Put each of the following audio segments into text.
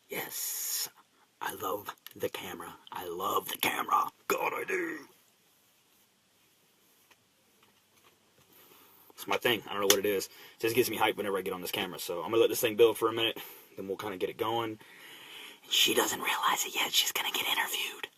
Yes, I love the camera. I love the camera. God, I do. It's my thing. I don't know what it is. It just gets me hyped whenever I get on this camera. So I'm going to let this thing build for a minute. Then we'll kind of get it going. She doesn't realize it yet. She's going to get interviewed.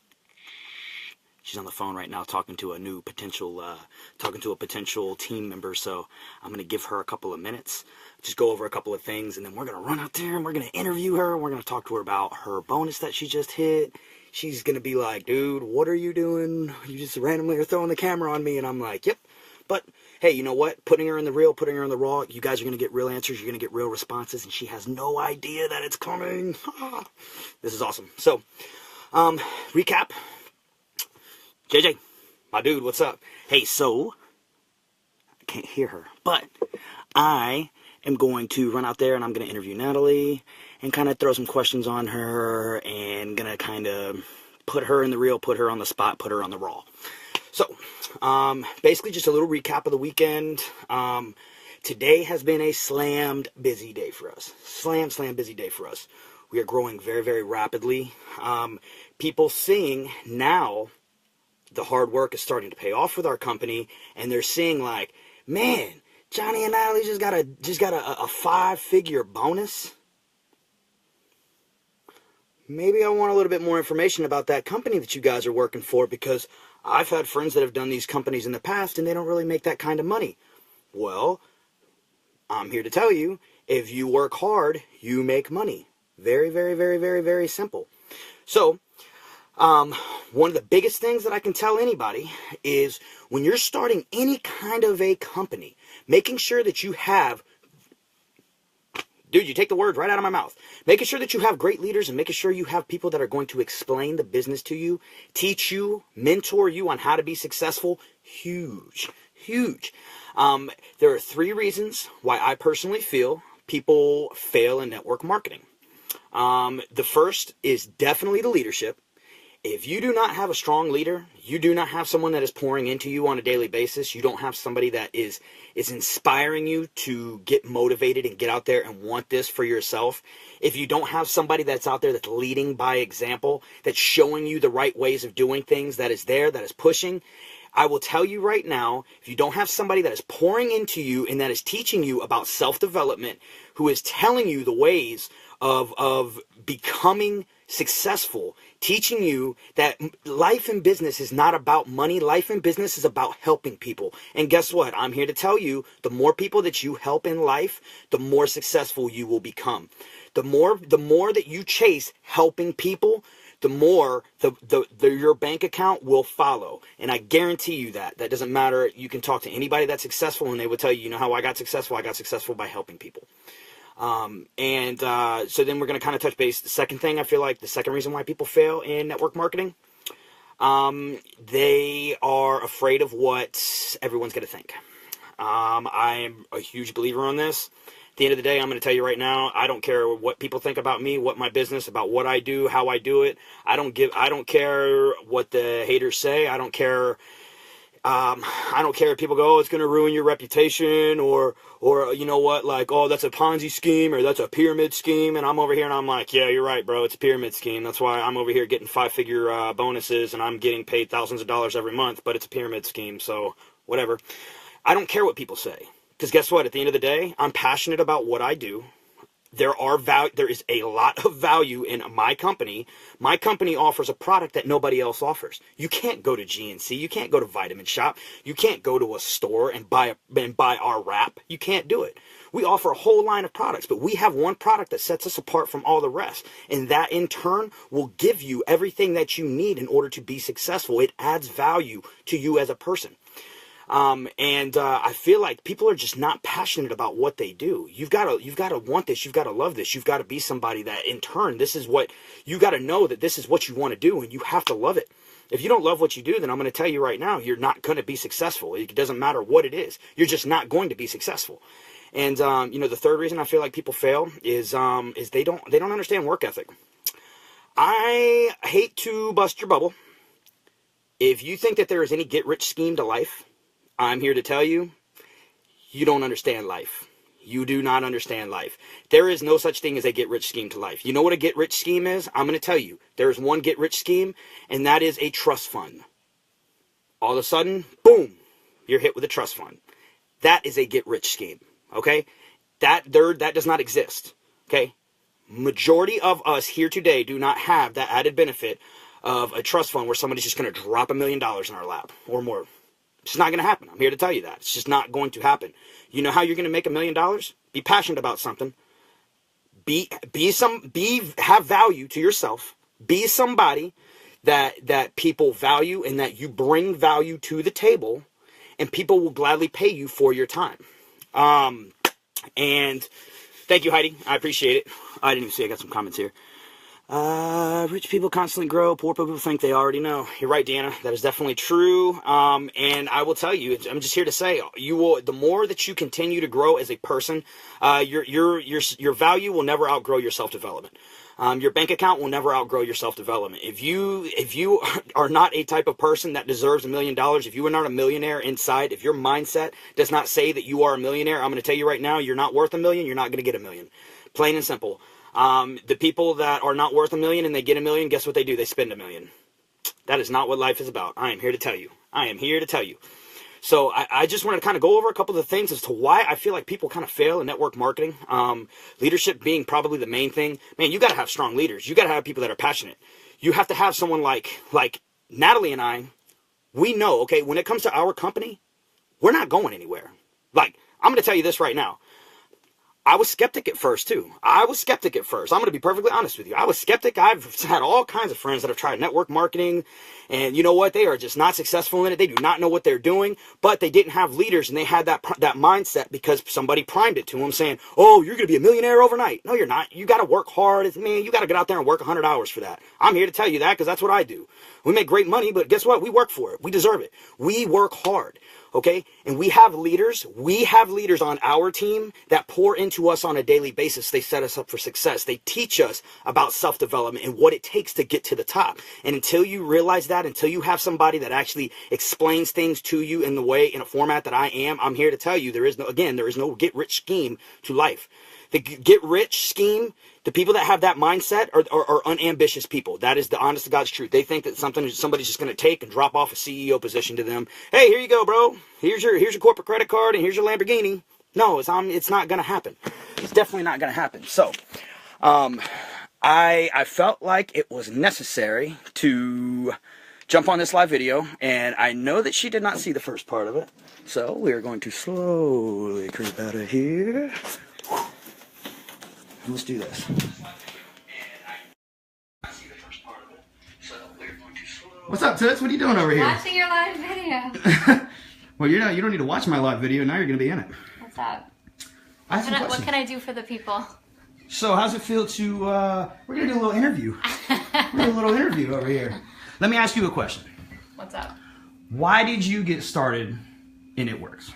She's on the phone right now talking to a potential team member. So I'm going to give her a couple of minutes, just go over a couple of things, and then we're going to run out there and we're going to interview her. We're going to talk to her about her bonus that she just hit. She's going to be like, dude, what are you doing? You just randomly are throwing the camera on me. And I'm like, yep. But hey, you know what? Putting her in the real, putting her in the raw, you guys are going to get real answers. You're going to get real responses. And she has no idea that it's coming. This is awesome. So, recap. JJ, my dude, what's up? Hey, so, I can't hear her, but I am going to run out there and I'm going to interview Natalie and kind of throw some questions on her and going to kind of put her in the real, put her on the spot, put her on the raw. So, basically just a little recap of the weekend. Today has been a slammed busy day for us. Slam busy day for us. We are growing very, very rapidly. People seeing now the hard work is starting to pay off with our company, and they're seeing like, man, Johnny and Natalie just got a 5-figure bonus. Maybe I want a little bit more information about that company that you guys are working for, because I've had friends that have done these companies in the past and they don't really make that kind of money. Well, I'm here to tell you, if you work hard, you make money. Very, very, very, very, very simple. So, one of the biggest things that I can tell anybody is when you're starting any kind of a company, making sure that you have, dude, you take the words right out of my mouth, making sure that you have great leaders and making sure you have people that are going to explain the business to you, teach you, mentor you on how to be successful. Huge, huge. There are 3 reasons why I personally feel people fail in network marketing. The first is definitely the leadership. If you do not have a strong leader, you do not have someone that is pouring into you on a daily basis, you don't have somebody that is inspiring you to get motivated and get out there and want this for yourself, if you don't have somebody that's out there that's leading by example, that's showing you the right ways of doing things, that is there, that is pushing, I will tell you right now, if you don't have somebody that is pouring into you and that is teaching you about self-development, who is telling you the ways of becoming successful, teaching you that life and business is not about money. Life and business is about helping people. And guess what? I'm here to tell you, the more people that you help in life, the more successful you will become. The more that you chase helping people, the more your bank account will follow. And I guarantee you that. That doesn't matter. You can talk to anybody that's successful and they will tell you, you know how I got successful? I got successful by helping people. So then we're going to kind of touch base. The second thing, I feel like the second reason why people fail in network marketing, they are afraid of what everyone's going to think. I'm a huge believer on this. At the end of the day, I'm going to tell you right now, I don't care what people think about me, what my business, about what I do, how I do it. I don't care what the haters say. I don't care if people go, oh, it's going to ruin your reputation, or you know what, like, oh, that's a Ponzi scheme, or that's a pyramid scheme, and I'm over here and I'm like, yeah, you're right, bro, it's a pyramid scheme. That's why I'm over here getting 5-figure bonuses, and I'm getting paid thousands of dollars every month, but it's a pyramid scheme, so whatever. I don't care what people say, because guess what, at the end of the day, I'm passionate about what I do. There is a lot of value in my company. My company offers a product that nobody else offers. You can't go to GNC. You can't go to Vitamin Shop. You can't go to a store and buy our wrap. You can't do it. We offer a whole line of products, but we have one product that sets us apart from all the rest. And that in turn will give you everything that you need in order to be successful. It adds value to you as a person. I feel like people are just not passionate about what they do. You've got to want this. You've got to love this. You've got to be somebody that in turn, this is what you got to know, that this is what you want to do, and you have to love it. If you don't love what you do, then I'm going to tell you right now, you're not going to be successful. It doesn't matter what it is. You're just not going to be successful. And, the third reason I feel like people fail is they don't understand work ethic. I hate to bust your bubble. If you think that there is any get-rich scheme to life, I'm here to tell you, you don't understand life. You do not understand life. There is no such thing as a get-rich scheme to life. You know what a get-rich scheme is? I'm going to tell you. There is one get-rich scheme, and that is a trust fund. All of a sudden, boom, you're hit with a trust fund. That is a get-rich scheme, okay? That does not exist, okay? Majority of us here today do not have that added benefit of a trust fund where somebody's just going to drop $1 million in our lap or more. It's not going to happen. I'm here to tell you that. It's just not going to happen. You know how you're going to make $1 million? Be passionate about something. Have value to yourself. Be somebody that people value and that you bring value to the table, and people will gladly pay you for your time. And thank you, Heidi. I appreciate it. I didn't even see I got some comments here. Rich people constantly grow. Poor people think they already know. You're right, Deanna. That is definitely true. And I will tell you, I'm just here to say, you will. The more that you continue to grow as a person, your value will never outgrow your self-development. Your bank account will never outgrow your self-development. If you are not a type of person that deserves $1 million, if you are not a millionaire inside, if your mindset does not say that you are a millionaire, I'm going to tell you right now, you're not worth $1 million. You're not going to get $1 million. Plain and simple. The people that are not worth $1 million and they get $1 million, guess what they do? They spend $1 million. That is not what life is about. I am here to tell you. I am here to tell you. So I just wanted to kind of go over a couple of the things as to why I feel like people kind of fail in network marketing. Leadership being probably the main thing. Man, you got to have strong leaders. You got to have people that are passionate. You have to have someone like Natalie and I. We know, okay, when it comes to our company, we're not going anywhere. Like, I'm going to tell you this right now. I was skeptic at first, too. I'm going to be perfectly honest with you. I was skeptic. I've had all kinds of friends that have tried network marketing, and you know what? They are just not successful in it. They do not know what they're doing, but they didn't have leaders, and they had that mindset because somebody primed it to them saying, oh, you're going to be a millionaire overnight. No, you're not. You got to work hard. Man, you got to get out there and work 100 hours for that. I'm here to tell you that because that's what I do. We make great money, but guess what? We work for it. We deserve it. We work hard. Okay, and we have leaders on our team that pour into us on a daily basis. They set us up for success. They teach us about self-development and what it takes to get to the top. And until you realize that, until you have somebody that actually explains things to you in a format that I am, I'm here to tell you there is no get-rich scheme to life. The get-rich scheme, the people that have that mindset are unambitious people. That is the honest to God's truth. They think that somebody's just going to take and drop off a CEO position to them. Hey, here you go, bro. Here's your corporate credit card and here's your Lamborghini. No, it's not going to happen. It's definitely not going to happen. So, I felt like it was necessary to jump on this live video, and I know that she did not see the first part of it. So we're going to slowly creep out of here. Let's do this. What's up, Toots? What are you doing over here? Watching your live video. Well, you don't need to watch my live video. Now you're going to be in it. What's up? What can I do for the people? So, how's it feel to? We're going to do a little interview. We're going to do a little interview over here. Let me ask you a question. What's up? Why did you get started in It Works?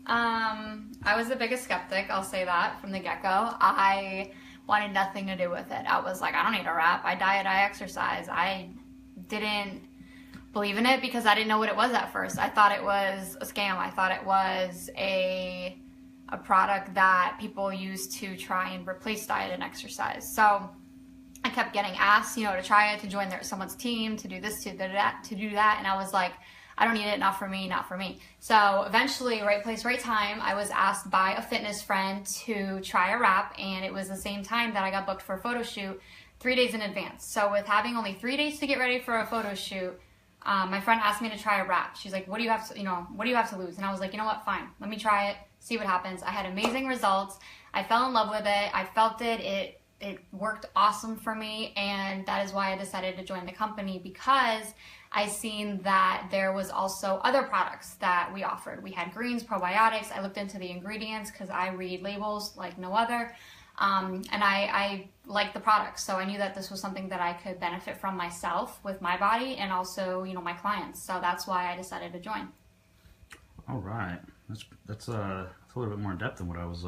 I was the biggest skeptic, I'll say that, from the get-go. I wanted nothing to do with it. I was like, I don't need a rap. I diet, I exercise. I didn't believe in it because I didn't know what it was at first. I thought it was a scam. I thought it was a product that people use to try and replace diet and exercise. So I kept getting asked, to try it, to join someone's team, to do this, to do that, and I was like, I don't need it, not for me, not for me. So eventually, right place, right time, I was asked by a fitness friend to try a rap, and it was the same time that I got booked for a photo shoot 3 days in advance. So with having only 3 days to get ready for a photo shoot, my friend asked me to try a rap. She's like, what do you have to lose? And I was like, you know what, fine, let me try it, see what happens. I had amazing results. I fell in love with it. I felt it. It worked awesome for me, and that is why I decided to join the company, because I seen that there was also other products that we offered. We had greens, probiotics. I looked into the ingredients because I read labels like no other, and I liked the products. So I knew that this was something that I could benefit from myself with my body and also, my clients. So that's why I decided to join. All right, that's a little bit more in depth than what I was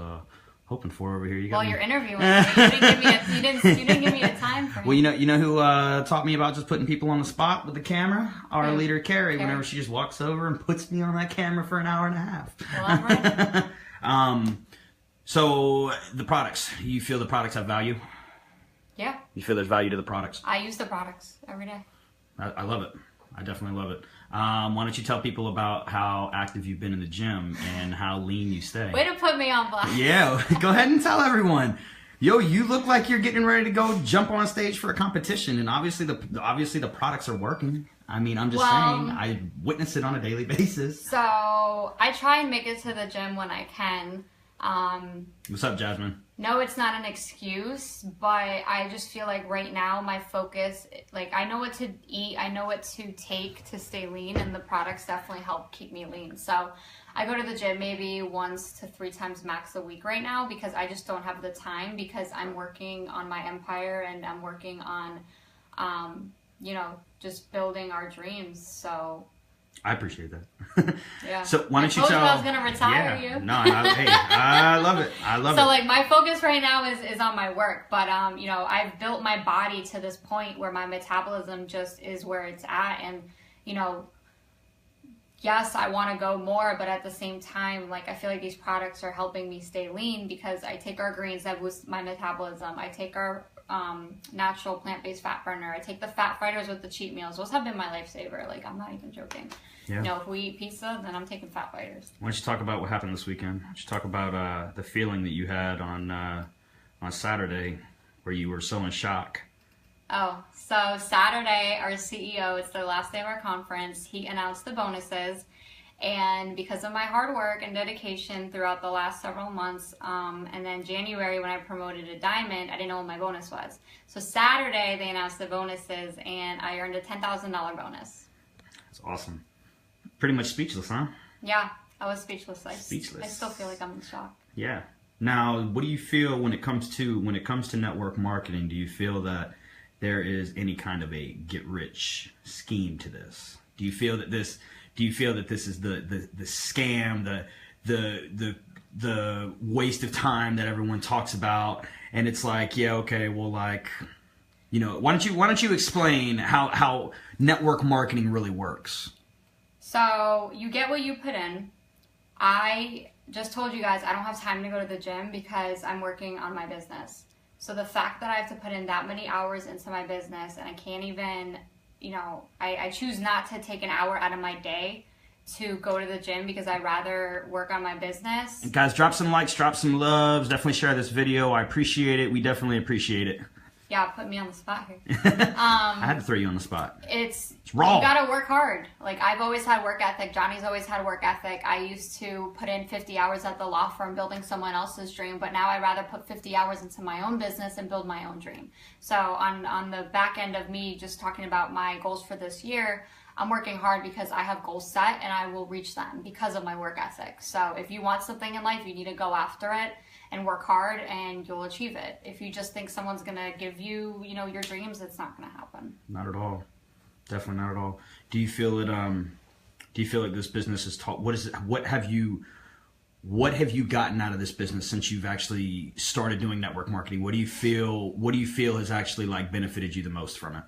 hoping for over here. You're interviewing me. You didn't give me a time frame. Well, you know who taught me about just putting people on the spot with the camera? Our leader, Carrie. Whenever she just walks over and puts me on that camera for an hour and a half. Well, I'm ready. So the products, you feel the products have value? Yeah. You feel there's value to the products? I use the products every day. I love it. I definitely love it. Why don't you tell people about how active you've been in the gym and how lean you stay? Way to put me on blast. Yeah, go ahead and tell everyone. Yo, you look like you're getting ready to go jump on stage for a competition, and obviously the products are working. I mean, I'm just saying, I witness it on a daily basis. So I try and make it to the gym when I can. What's up, Jasmine? No, it's not an excuse, but I just feel like right now my focus, like I know what to eat, I know what to take to stay lean, and the products definitely help keep me lean. So I go to the gym maybe 1 to 3 times max a week right now because I just don't have the time because I'm working on my empire and I'm working on, you know, just building our dreams. So I appreciate that. yeah. So why don't you tell? I was gonna retire you. No, hey, I love it. I love it. So like my focus right now is on my work, but you know, I've built my body to this point where my metabolism just is where it's at, and you know, yes, I want to go more, but at the same time, like I feel like these products are helping me stay lean because I take our greens that boost my metabolism. I take our natural plant-based fat burner. I take the fat fighters with the cheat meals. Those have been my lifesaver. Like I'm not even joking. Yeah. You know, if we eat pizza, then I'm taking fat fighters. Why don't you talk about what happened this weekend? Why don't you talk about the feeling that you had on Saturday where you were so in shock? Oh, so Saturday, our CEO, it's the last day of our conference, he announced the bonuses. And because of my hard work and dedication throughout the last several months, and then January when I promoted to Diamond, I didn't know what my bonus was. So Saturday, they announced the bonuses, and I earned a $10,000 bonus. That's awesome. Pretty much speechless, huh? Yeah, I was speechless. Speechless. I still feel like I'm in shock. Yeah. Now, what do you feel when it comes to network marketing? Do you feel that there is any kind of a get rich scheme to this? Do you feel that this is the scam, the waste of time that everyone talks about, and it's like, yeah, okay, well, like, you know, why don't you explain how network marketing really works? So you get what you put in. I just told you guys I don't have time to go to the gym because I'm working on my business. So the fact that I have to put in that many hours into my business and I can't even, you know, I choose not to take an hour out of my day to go to the gym because I'd rather work on my business. And guys, drop some likes, drop some loves, definitely share this video. I appreciate it. We definitely appreciate it. Yeah, put me on the spot here. I had to throw you on the spot. It's raw. You gotta work hard. Like I've always had work ethic. Johnny's always had work ethic. I used to put in 50 hours at the law firm building someone else's dream, but now I'd rather put 50 hours into my own business and build my own dream. So on the back end of me just talking about my goals for this year, I'm working hard because I have goals set and I will reach them because of my work ethic. So if you want something in life, you need to go after it and work hard and you'll achieve it. If you just think someone's gonna give you, you know, your dreams, it's not gonna happen. Not at all. Definitely not at all. Do you feel it do you feel like this business is taught what have you gotten out of this business since you've actually started doing network marketing? What do you feel has actually like benefited you the most from it?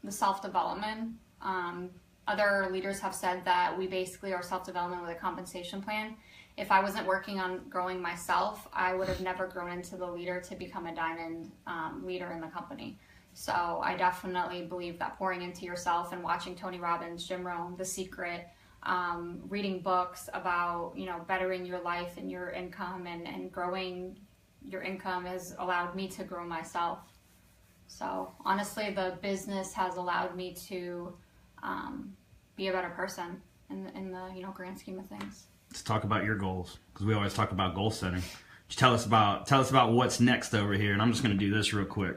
The self-development. Other leaders have said that we basically are self-development with a compensation plan. If I wasn't working on growing myself, I would have never grown into the leader to become a diamond leader in the company. So I definitely believe that pouring into yourself and watching Tony Robbins, Jim Rohn, The Secret, reading books about, you know, bettering your life and your income and growing your income has allowed me to grow myself. So honestly, the business has allowed me to be a better person in the you know grand scheme of things. Let's talk about your goals, because we always talk about goal setting. Just tell us about what's next over here, and I'm just going to do this real quick.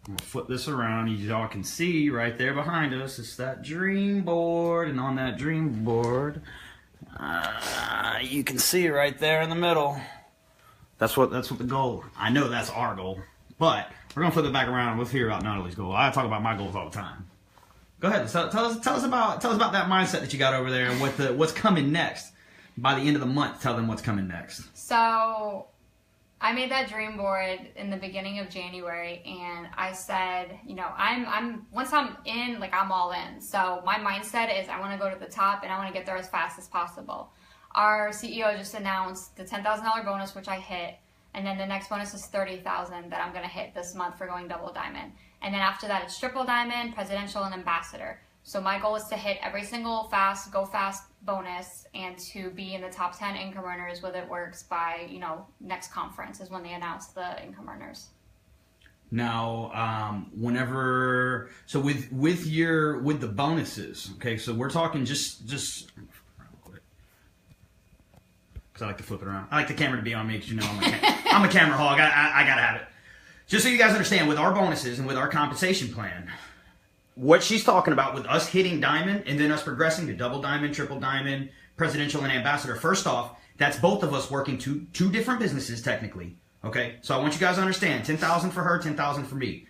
I'm going to flip this around. You all can see right there behind us. It's that dream board, and on that dream board, you can see right there in the middle. That's what the goal. I know that's our goal, but we're going to flip it back around. Let's hear about Natalie's goal. I talk about my goals all the time. Go ahead. Tell us about that mindset that you got over there and what's coming next. By the end of the month, tell them what's coming next. So I made that dream board in the beginning of January, and I said, you know, I'm once I'm in, like I'm all in. So my mindset is I want to go to the top and I want to get there as fast as possible. our CEO just announced the $10,000 bonus, which I hit. And then the next bonus is $30,000 that I'm going to hit this month for going double diamond. And then after that, it's triple diamond, presidential, and ambassador. So my goal is to hit every single go fast bonus and to be in the top 10 income earners, whether it works by, next conference is when they announce the income earners. Now, so with the bonuses, okay, so we're talking just because I like to flip it around. I like the camera to be on me because I'm a camera hog. I gotta have it. Just so you guys understand, with our bonuses and with our compensation plan, what she's talking about with us hitting diamond and then us progressing to double diamond, triple diamond, presidential, and ambassador. First off, that's both of us working two different businesses technically. Okay, so I want you guys to understand: 10,000 for her, 10,000 for me.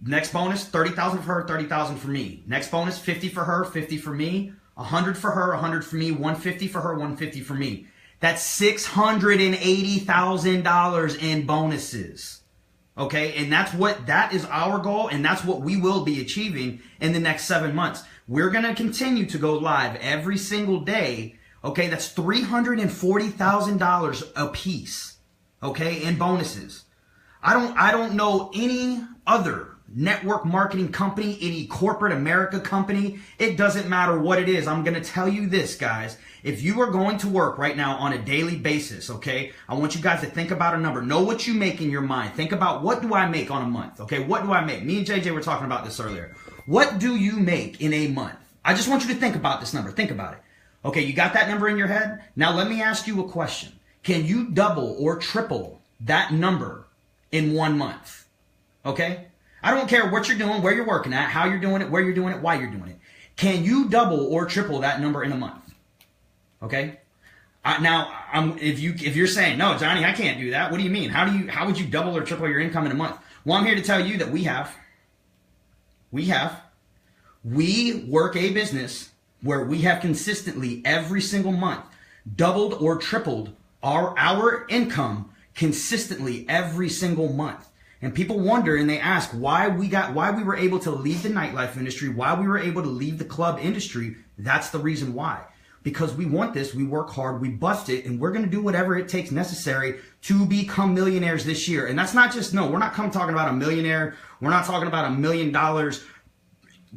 Next bonus, 30,000 for her, 30,000 for me. Next bonus, 50 for her, 50 for me. 100 for her, 100 for me. 150 for her, 150 for me. That's $680,000 in bonuses. Okay, and that is our goal, and that's what we will be achieving in the next 7 months. We're gonna continue to go live every single day. Okay, that's $340,000 a piece. Okay, in bonuses. I don't know any other network marketing company, any corporate America company. It doesn't matter what it is. I'm going to tell you this, guys. If you are going to work right now on a daily basis, okay, I want you guys to think about a number. Know what you make in your mind. Think about, what do I make on a month? Okay, what do I make? Me and JJ were talking about this earlier. What do you make in a month? I just want you to think about this number. Think about it. Okay, you got that number in your head? Now let me ask you a question. Can you double or triple that number in 1 month? Okay? I don't care what you're doing, where you're working at, how you're doing it, where you're doing it, why you're doing it. Can you double or triple that number in a month? Okay? If you're saying, no, Johnny, I can't do that. What do you mean? How would you double or triple your income in a month? Well, I'm here to tell you that we work a business where we have consistently every single month doubled or tripled our income consistently every single month. And people wonder and they ask why we were able to leave the nightlife industry, why we were able to leave the club industry. That's the reason why. Because we want this, we work hard, we bust it, and we're going to do whatever it takes necessary to become millionaires this year. And that's not just, we're not talking about a millionaire. We're not talking about $1 million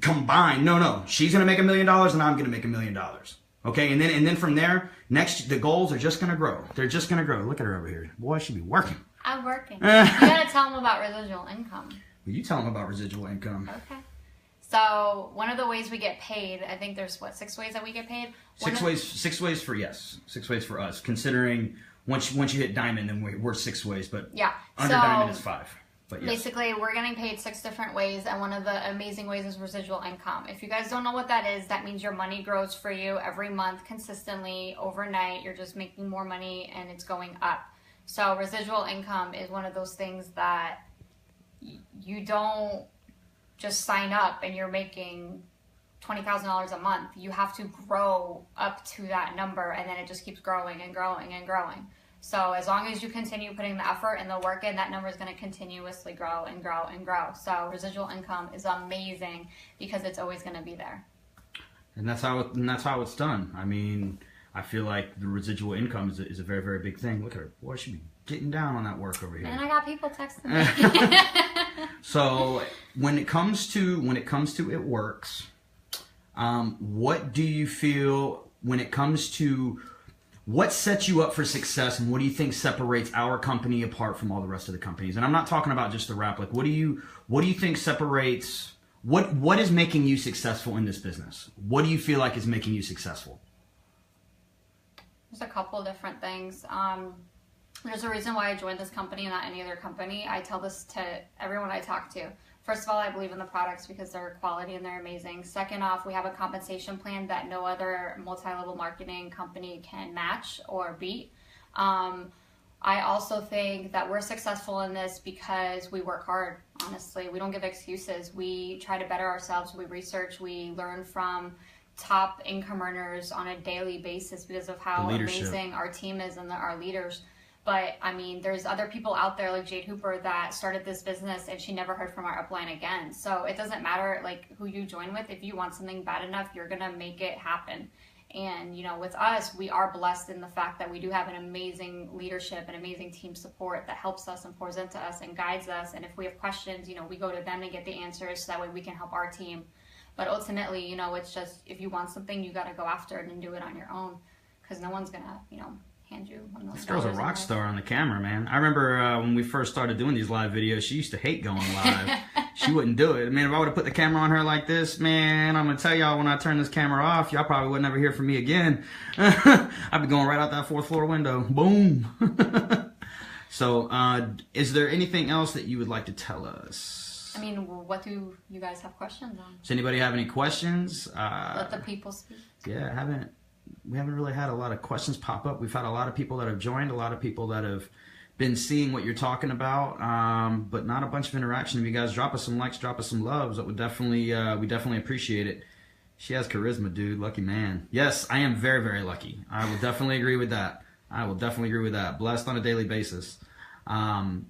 combined. No. She's going to make $1 million and I'm going to make $1 million. Okay, and then from there, the goals are just going to grow. They're just going to grow. Look at her over here. Boy, she be working. I'm working. You got to tell them about residual income. Well, you tell them about residual income. Okay. So one of the ways we get paid, I think there's 6 ways that we get paid? Six ways for us. Considering once you hit diamond, then we're 6 ways, but yeah. Under diamond is 5. But yes. Basically, we're getting paid 6 different ways, and one of the amazing ways is residual income. If you guys don't know what that is, that means your money grows for you every month consistently, overnight. You're just making more money, and it's going up. So residual income is one of those things that you don't just sign up and you're making $20,000 a month. You have to grow up to that number, and then it just keeps growing and growing and growing. So as long as you continue putting the effort and the work in, that number is going to continuously grow and grow and grow. So residual income is amazing because it's always going to be there. And that's how it's done. I mean, I feel like the residual income is a very, very big thing. Look at her. Boy, she be getting down on that work over here. And I got people texting me. So when it comes to it works, what do you feel when it comes to what sets you up for success, and what do you think separates our company apart from all the rest of the companies? And I'm not talking about just the rap. Like, what do you think separates? What is making you successful in this business? What do you feel like is making you successful? There's a couple different things. There's a reason why I joined this company and not any other company. I tell this to everyone I talk to. First of all, I believe in the products because they're quality and they're amazing. Second off, we have a compensation plan that no other multi-level marketing company can match or beat. I also think that we're successful in this because we work hard, honestly. We don't give excuses. We try to better ourselves. We research. We learn from top income earners on a daily basis because of how amazing our team is and our leaders. But I mean, there's other people out there like Jade Hooper that started this business and she never heard from our upline again. So it doesn't matter like who you join with. If you want something bad enough, you're going to make it happen. And, you know, with us, we are blessed in the fact that we do have an amazing leadership and amazing team support that helps us and pours into us and guides us. And if we have questions, you know, we go to them and get the answers so that way we can help our team. But ultimately, you know, it's just, if you want something, you got to go after it and do it on your own, because no one's going to, you know, hand you $1 million. This girl's a rock star on the camera, man. I remember when we first started doing these live videos, she used to hate going live. She wouldn't do it. I mean, if I would have put the camera on her like this, man, I'm going to tell y'all, when I turn this camera off, y'all probably would never hear from me again. I'd be going right out that 4th floor window. Boom. So, is there anything else that you would like to tell us? I mean, what do you guys have questions on? Does anybody have any questions? Let the people speak. Yeah, we haven't really had a lot of questions pop up. We've had a lot of people that have joined, a lot of people that have been seeing what you're talking about, but not a bunch of interaction. If you guys drop us some likes, drop us some loves, that would definitely, we definitely appreciate it. She has charisma, dude. Lucky man. Yes, I am very, very lucky. I will definitely agree with that. Blessed on a daily basis. Trying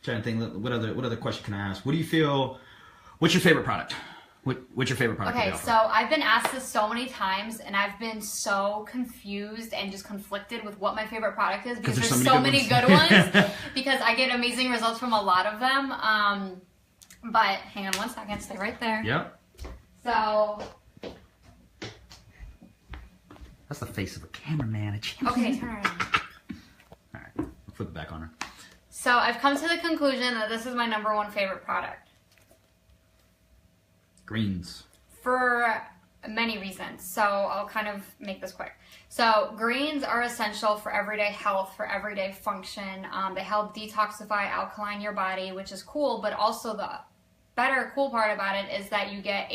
to think, what other question can I ask? What do you feel? What's your favorite product? What's your favorite product? Okay, so I've been asked this so many times, and I've been so confused and just conflicted with what my favorite product is, because there's so many good ones. Because I get amazing results from a lot of them. But hang on one second, stay right there. Yep. So. That's the face of a cameraman. Okay, turn it on. All right, I'll flip it back on her. So I've come to the conclusion that this is my #1 favorite product. Greens. For many reasons. So I'll kind of make this quick. So greens are essential for everyday health, for everyday function. They help detoxify, alkaline your body, which is cool, but also the better cool part about it is that you get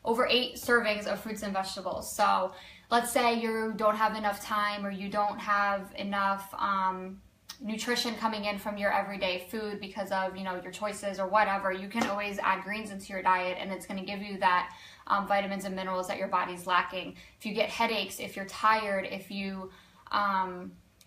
over 8 servings of fruits and vegetables. So let's say you don't have enough time, or you don't have enough nutrition coming in from your everyday food because of, you know, your choices or whatever. You can always add greens into your diet, and it's going to give you that vitamins and minerals that your body's lacking. If you get headaches, if you're tired, if you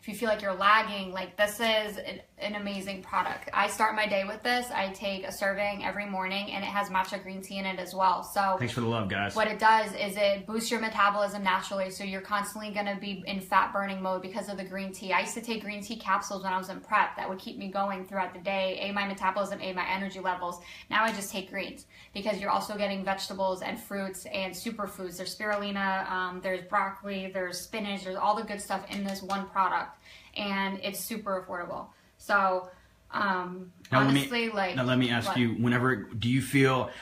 feel like you're lagging, like, this is an amazing product. I start my day with this. I take a serving every morning, and it has matcha green tea in it as well. So thanks for the love, guys. What it does is it boosts your metabolism naturally, so you're constantly going to be in fat burning mode because of the green tea. I used to take green tea capsules when I was in prep that would keep me going throughout the day, my metabolism, my energy levels. Now I just take greens, because you're also getting vegetables and fruits and superfoods. There's spirulina, there's broccoli, there's spinach, there's all the good stuff in this one product. And it's super affordable. So, honestly, let me ask you,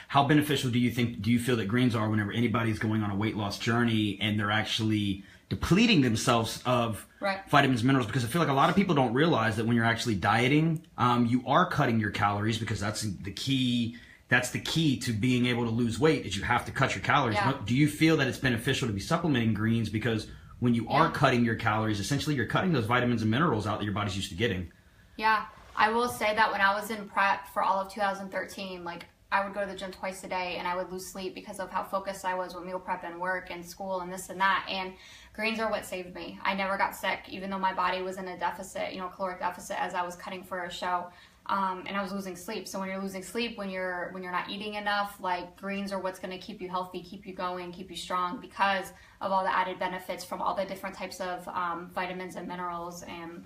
how beneficial do you feel that greens are whenever anybody's going on a weight loss journey and they're actually depleting themselves of vitamins and minerals? Because I feel like a lot of people don't realize that when you're actually dieting, you are cutting your calories, because that's the key. That's the key to being able to lose weight, is you have to cut your calories. Yeah. Do you feel that it's beneficial to be supplementing greens, because when you are cutting your calories, essentially you're cutting those vitamins and minerals out that your body's used to getting? Yeah, I will say that when I was in prep for all of 2013, like, I would go to the gym twice a day, and I would lose sleep because of how focused I was with meal prep and work and school and this and that. And greens are what saved me. I never got sick, even though my body was in a deficit, caloric deficit, as I was cutting for a show. And I was losing sleep. So when you're losing sleep, when you're not eating enough, like, greens are what's going to keep you healthy, keep you going, keep you strong, because of all the added benefits from all the different types of vitamins and minerals and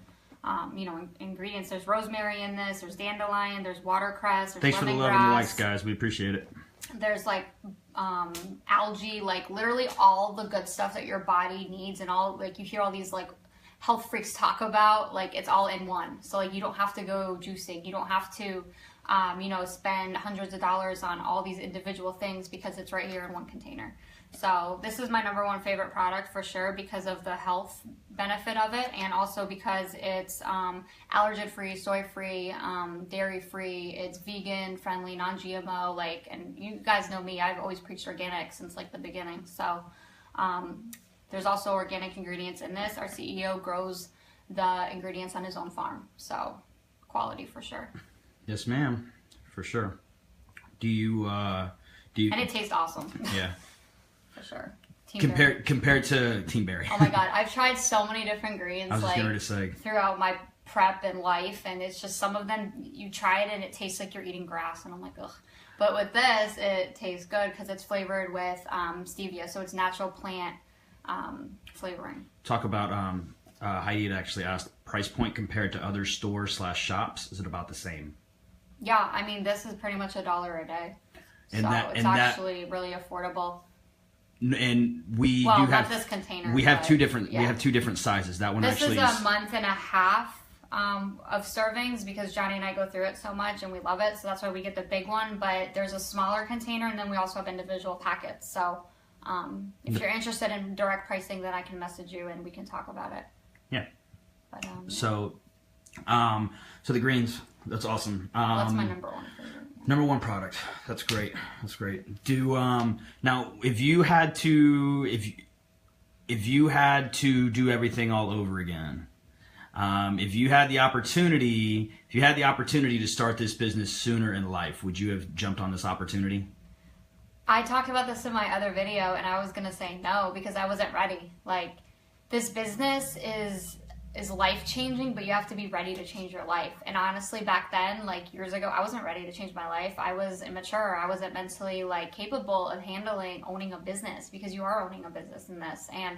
ingredients. There's rosemary in this. There's dandelion. There's watercress. There's Thanks for the love and the likes, guys. We appreciate it. There's algae, like, literally all the good stuff that your body needs, and all, like, you hear all these, like, health freaks talk about, like, it's all in one. So, like, you don't have to go juicing. You don't have to, spend hundreds of dollars on all these individual things, because it's right here in one container. So this is my #1 favorite product for sure, because of the health benefit of it, and also because it's allergen-free, soy-free, dairy-free. It's vegan-friendly, non-GMO. Like, and you guys know me, I've always preached organic since, like, the beginning. So there's also organic ingredients in this. Our CEO grows the ingredients on his own farm, so quality for sure. Yes, ma'am, for sure. Do you? And it tastes awesome. Yeah. For sure. Compared to Team Berry. Oh my God, I've tried so many different greens, I was just going to say, throughout my prep and life, and it's just, some of them you try it and it tastes like you're eating grass, and I'm like, ugh. But with this, it tastes good because it's flavored with stevia, so it's natural plant flavoring. Talk about Heidi had actually asked price point compared to other stores / shops. Is it about the same? Yeah, I mean, this is pretty much $1 a day. And so that, it's actually really affordable. And we well, do not have this container. We have two different. Yeah. We have two different sizes. That one this actually is a month and a half of servings because Johnny and I go through it so much and we love it. So that's why we get the big one. But there's a smaller container, and then we also have individual packets. So if you're interested in direct pricing, then I can message you and we can talk about it. Yeah. But, so the greens. That's awesome. that's my number one favorite. Number one product. That's great. That's great. Do now if you had to do everything all over again, if you had the opportunity to start this business sooner in life, would you have jumped on this opportunity? I talked about this in my other video, and I was gonna say no because I wasn't ready. Like, this business is life-changing, but you have to be ready to change your life. And honestly, back then, like years ago, I wasn't ready to change my life. I was immature. I wasn't mentally capable of owning a business, because you are owning a business in this. And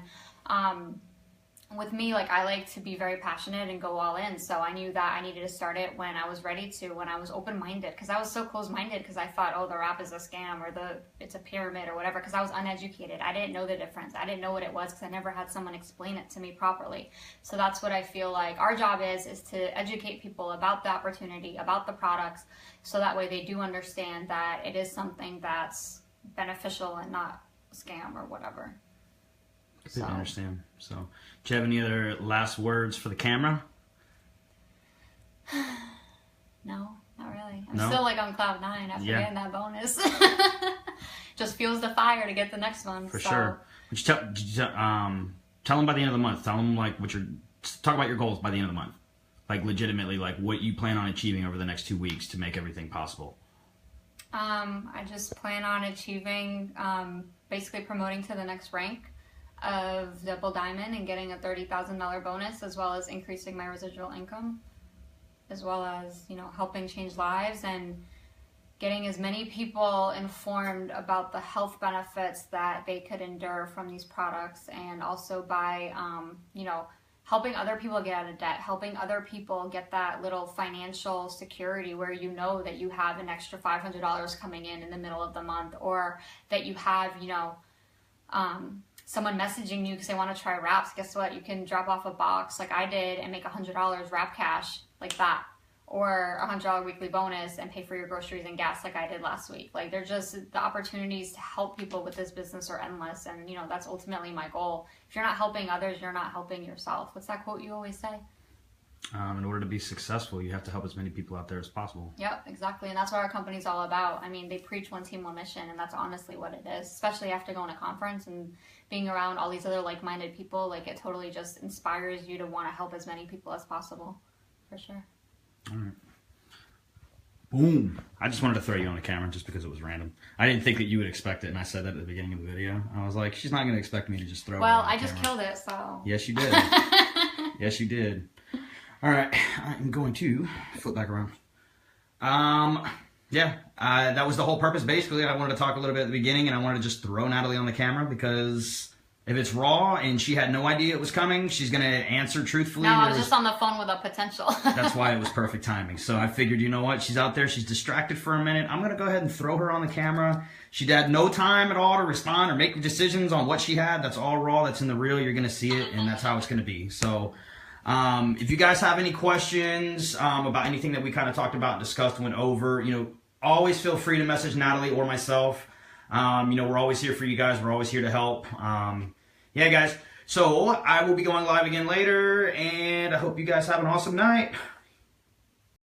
with me, I like to be very passionate and go all in. So I knew that I needed to start it when I was ready to, when I was open-minded, because I was so closed-minded because I thought, oh, the rap is a scam or it's a pyramid or whatever, because I was uneducated. I didn't know the difference. I didn't know what it was because I never had someone explain it to me properly. So that's what I feel like our job is to educate people about the opportunity, about the products, so that way they do understand that it is something that's beneficial and not a scam or whatever. Completely understand. So, do you have any other last words for the camera? No, not really. I'm No? still on cloud 9 after getting that bonus. Just fuels the fire to get the next one. For sure. Would you tell them by the end of the month. Tell them talk about your goals by the end of the month. Legitimately, what you plan on achieving over the next 2 weeks to make everything possible. I just plan on achieving, basically promoting to the next rank of double diamond and getting a $30,000 bonus, as well as increasing my residual income, as well as helping change lives and getting as many people informed about the health benefits that they could endure from these products, and also by helping other people get out of debt, helping other people get that little financial security where that you have an extra $500 coming in the middle of the month, or that you have someone messaging you because they want to try wraps. Guess what? You can drop off a box like I did and make $100 wrap cash like that, or $100 weekly bonus and pay for your groceries and gas like I did last week. They're just, the opportunities to help people with this business are endless, and that's ultimately my goal. If you're not helping others, you're not helping yourself. What's that quote you always say? In order to be successful, you have to help as many people out there as possible. Yep, exactly. And that's what our company's all about. I mean, they preach one team, one mission, and that's honestly what it is. Especially after going to conference and being around all these other like-minded people, it totally just inspires you to want to help as many people as possible. For sure. All right. Boom. I just wanted to throw you on the camera just because it was random. I didn't think that you would expect it, and I said that at the beginning of the video. I was like, she's not going to expect me to just throw her on the camera. I just killed it, so. Yes, you did. Yes, you did. All right, I'm going to flip back around. That was the whole purpose. Basically, I wanted to talk a little bit at the beginning, and I wanted to just throw Natalie on the camera because if it's raw and she had no idea it was coming, she's going to answer truthfully. No, I was just on the phone with a potential. That's why it was perfect timing. So I figured, you know what? She's out there. She's distracted for a minute. I'm going to go ahead and throw her on the camera. She had no time at all to respond or make decisions on what she had. That's all raw. That's in the reel. You're going to see it, and that's how it's going to be. So if you guys have any questions about anything that we kind of talked about, discussed, went over, always feel free to message Natalie or myself. We're always here for you guys. We're always here to help. Yeah, guys. So I will be going live again later, and I hope you guys have an awesome night.